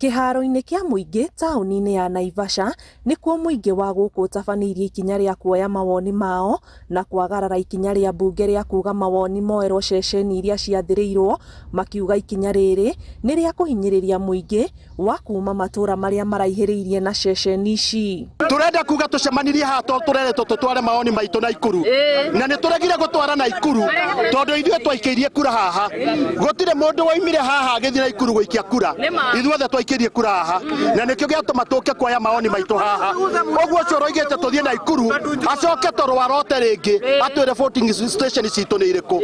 Kiharo-inĩ kia mũingĩ taũni-inĩ ya Naivasha nĩkuo mũingĩ wa gũkũ ũtabanĩirie ikinya rĩa kuoya mawoni mao na kwagarara ikinya rĩa mbunge rĩa kuga mawoni moerwo ceceni iria ciathĩrĩirwo, makiuga ikinya rĩrĩ nĩ rĩa kũhinyĩrĩria mũingĩ wa kuma matũra marĩa maraihĩrĩirie na ceceni ici. Turenda kuga tucemanirie haha tureretwo tutware mawoni maitũ Naikuru, na nĩ turegire gutwara Naikuru tondu ithuĩ twaikĩirie kura haha. Gũtirĩ mũndũ woimire haha agĩthiĩ Naikuru gũikia kura, ithuothe twaikĩirie kura haha, na nĩkĩo gĩatũma tũke kuoya mawoni maitũ haha. Ũguo ũcio ũroigĩte tũthiĩ Naikuru acoke tũrwarote rĩngĩ atwĩre voting station citũ nĩ irĩkũ,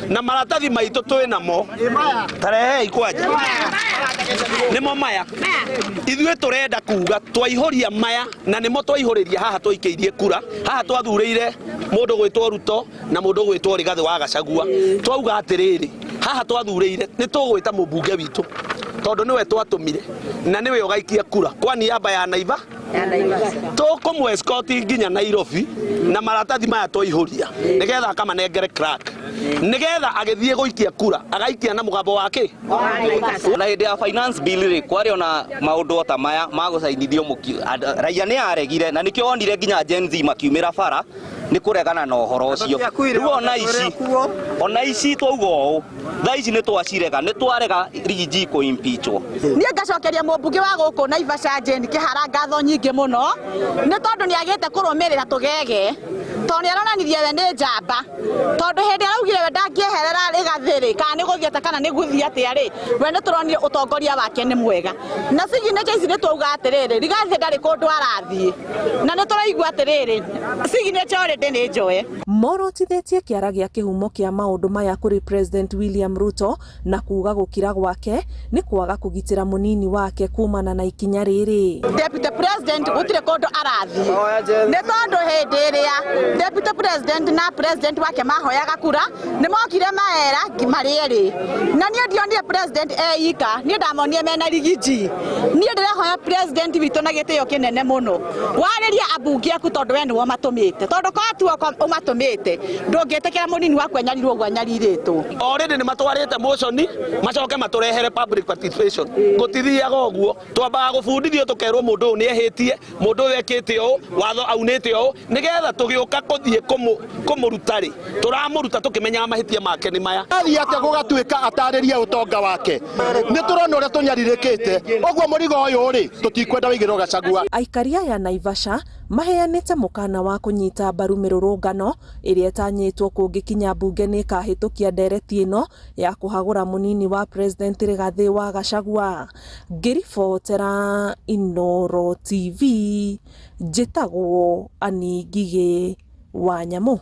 na maratathi maitũ twĩ namo tarehe ikwanja nimo maya. Ithuĩ tũrenda kuga twaihũria maya na nimo twaihũrĩria haha twaikĩirie kura. Haha twathurĩire mũndũ gwĩtwo Ruto na mũndũ gwĩtwo Rigathi wa Gachagua. Twauga atĩrĩrĩ, haha twathurĩire nĩ tũgwĩta mũmbunge witũ tondu niwe twatũmire na niwe ũgaikia kura kwa niaba ya Naivasha. Tũkũmũ escort nginya Nairobi na maratathi maya twaihũria nigetha akamanengere crack, nigetha agĩthiĩ gũikia kura agaikia na mũgambo wake. Na hĩndĩ ya finance bill rĩ kwarĩ ona maũndũ ta maya magũcainithio raia nĩ aregire, na nĩkĩo wonire nginya Gen Z makiumĩra bara nĩ kũregana na ũhoro ũcio. Rĩu ona ici twauga ũũ, thaa ici nĩ twacirega, nĩ twarega Rigiji kũ-impeachwo. Niĩ ngacokeria mũmbunge wa gũkũ Naivasha Jane Kĩhara ngatho nyingĩ mũno nĩ tondũ nĩ agĩte kũrũmĩrĩra tũgege, tondũ nĩ aronanirie we nĩ njamba, tondũ hĩndĩ araugire we ndangĩeherera Rigathi kana nĩ gũthiĩte kana nĩ gũthiĩ atĩa rĩ, we nĩ tũronire ũtongoria wake nĩ mwega. Na signature ici nĩ twauga atĩrĩrĩ, Rigathi ndarĩ kũndũ arathiĩ, na nĩ tũraigua atĩrĩrĩ signature already nĩ njoe. Morotithĩtie kĩara gĩa kĩhumo kĩa maũndũ maya kũrĩ President William Ruto na kuga gũkira gwake nĩ kwaga kũgitĩra mũnini wake kumana na ikinya rĩrĩ. Deputy President gũtirĩ kũndũ arathiĩ, nĩ tondũ hĩndĩ ĩrĩa Deputy President na President wake mahoyaga kura nĩ mokire maera marĩ erĩ, na niĩ ndionire President eika, niĩ ndamonire mena Rigiji. Niĩ ndĩrahoya President witũ na gĩtĩo kĩnene mũno warĩria ambunge aku tondũ we nĩwe matũmĩte, tondũ kwatuo ũmatũmĩte ndũngĩtĩkĩra mũnini waku enyarirwo ũguo enyarirĩtwo. Already nĩ matwarĩte motion macoke matũrehere public participation. Gũtithiaga ũguo, twambaga gũbundithio tũkerwo mũndũ ũyũ nĩ ehĩtie, mũndũ ũyũ ekĩte ũũ, watho aunĩte ũũ, nĩgetha tũgĩũka gũthiĩ kũmũruta rĩ tũramũruta tũkĩmenyaga mahĩtia make nĩ maya. Athiĩ atĩa gũgatuĩka atarĩrie ũtonga wake, nĩ tũrona ũrĩa tũnyarirĩkĩte. Ũguo mũrigo ũyũ rĩ tũtikwenda wĩigĩrwo Gachagua. Aikari aya Naivasha maheanĩte mũkana wa kũnyita mbaru mĩrũrũngano ĩrĩa ĩtanyĩtwo kũngĩkinya mbunge nĩ ĩkahĩtũkia ndereti ĩno ya kũhagũra mũnini wa President Rigathi wa Gachagua. Ngĩribotera Inooro TV, njĩtagwo Anĩ Ngigĩ wa Nyamũ.